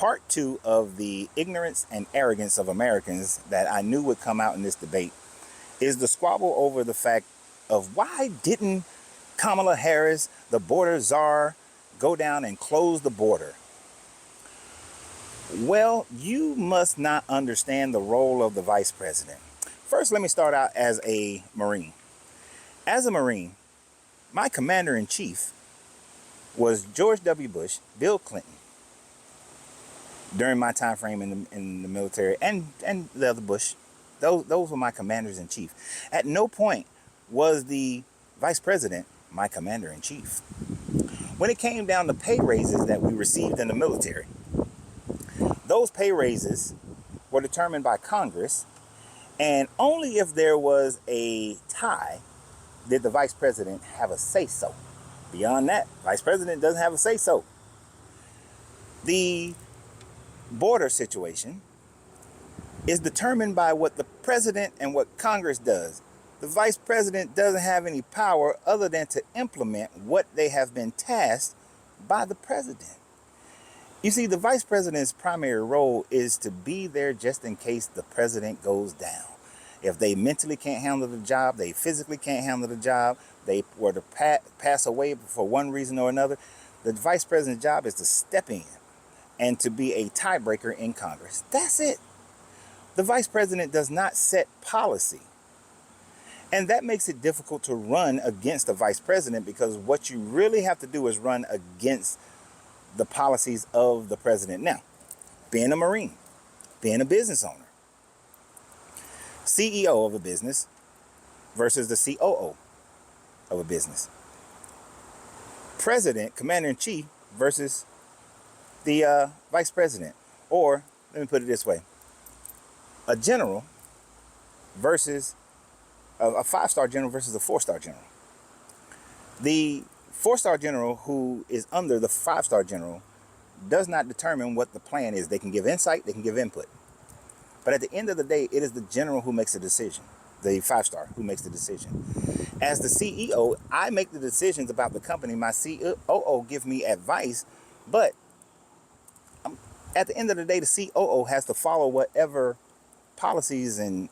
Part two of the ignorance and arrogance of Americans that I knew would come out in this debate is the squabble over the fact of why didn't Kamala Harris, the border czar, go down and close the border. Well, you must not understand the role of the vice president. First, let me start out as a Marine. As a Marine, my commander-in-chief was George W. Bush, Bill Clinton, during my time frame in the military, and the other Bush. Those were my commanders-in-chief. At no point was the vice president my commander-in-chief. When it came down to pay raises that we received in the military, those pay raises were determined by Congress, and only if there was a tie did the vice president have a say-so. Beyond that, vice president doesn't have a say-so. The border situation is determined by what the president and what Congress does. The vice president doesn't have any power other than to implement what they have been tasked by the president. You see, the vice president's primary role is to be there just in case the president goes down. If they mentally can't handle the job, they physically can't handle the job, they were to pass away for one reason or another, the vice president's job is to step in and to be a tiebreaker in Congress. That's it. The vice president does not set policy. And that makes it difficult to run against the vice president, because what you really have to do is run against the policies of the president. Now, being a Marine, being a business owner, CEO of a business versus the COO of a business, president, commander-in-chief versus the vice president. Or, let me put it this way, a general versus a five-star general versus a four-star general. The four-star general who is under the five-star general does not determine what the plan is. They can give insight, they can give input. But at the end of the day, it is the general who makes the decision, the five-star who makes the decision. As the CEO, I make the decisions about the company. My COO give me advice, but at the end of the day, the COO has to follow whatever policies and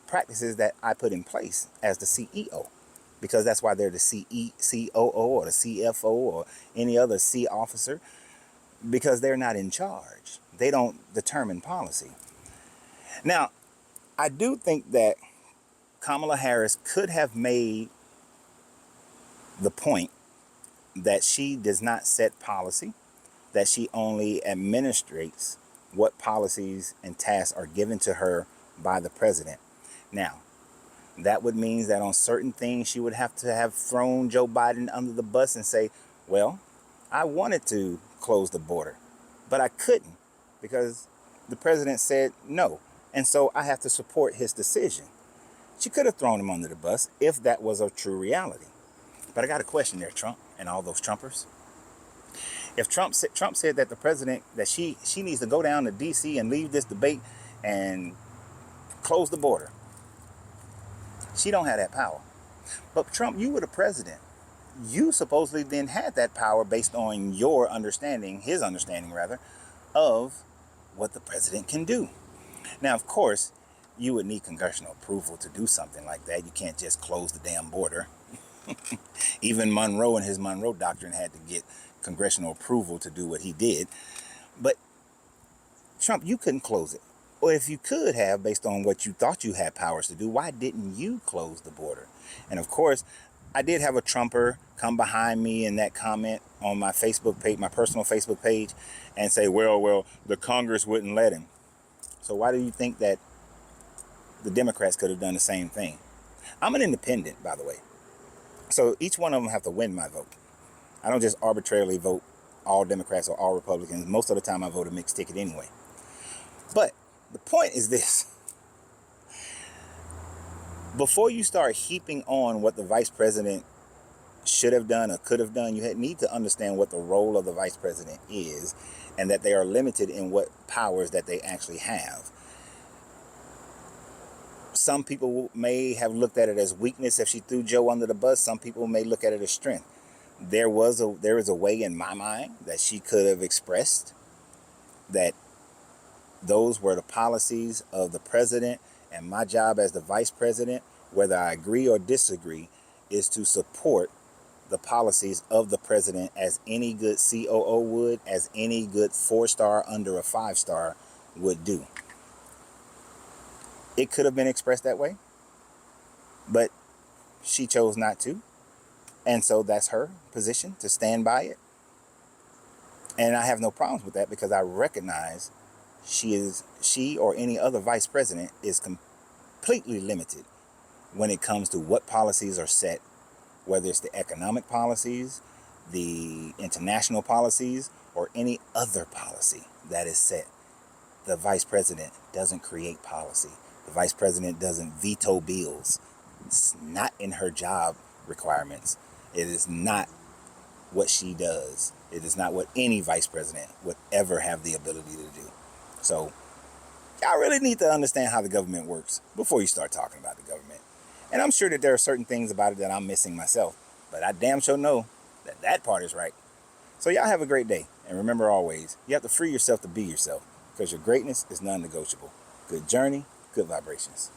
practices that I put in place as the CEO, because that's why they're the COO or the CFO or any other C officer, because they're not in charge. They don't determine policy. Now, I do think that Kamala Harris could have made the point that she does not set policy, that she only administrates what policies and tasks are given to her by the president. Now, that would mean that on certain things she would have to have thrown Joe Biden under the bus and say, well, I wanted to close the border, but I couldn't because the president said no. And so I have to support his decision. She could have thrown him under the bus if that was a true reality. But I got a question there, Trump and all those Trumpers. If Trump said that the president, that she needs to go down to D.C. and leave this debate and close the border, she don't have that power. But Trump, you were the president. You supposedly then had that power based on your understanding, his understanding rather, of what the president can do. Now, of course, you would need congressional approval to do something like that. You can't just close the damn border. Even Monroe and his Monroe Doctrine had to get congressional approval to do what he did. But Trump, you couldn't close it. Or if you could have, based on what you thought you had powers to do, why didn't you close the border? And of course, I did have a Trumper come behind me in that comment on my Facebook page, my personal Facebook page, and say, well, the Congress wouldn't let him. So why do you think that the Democrats could have done the same thing? I'm an independent, by the way. So each one of them have to win my vote. I don't just arbitrarily vote all Democrats or all Republicans. Most of the time I vote a mixed ticket anyway. But the point is this. Before you start heaping on what the vice president should have done or could have done, you need to understand what the role of the vice president is, and that they are limited in what powers that they actually have. Some people may have looked at it as weakness if she threw Joe under the bus. Some people may look at it as strength. There is a way in my mind that she could have expressed that those were the policies of the president, and my job as the vice president, whether I agree or disagree, is to support the policies of the president as any good COO would, as any good 4-star under a 5-star would do. It could have been expressed that way, but she chose not to. And so that's her position, to stand by it. And I have no problems with that, because I recognize she or any other vice president is completely limited when it comes to what policies are set, whether it's the economic policies, the international policies, or any other policy that is set. The vice president doesn't create policy. The vice president doesn't veto bills. It's not in her job requirements. It is not what she does. It is not what any vice president would ever have the ability to do. So y'all really need to understand how the government works before you start talking about the government. And I'm sure that there are certain things about it that I'm missing myself, but I damn sure know that that part is right. So y'all have a great day. And remember always, you have to free yourself to be yourself, because your greatness is non-negotiable. Good journey, good vibrations.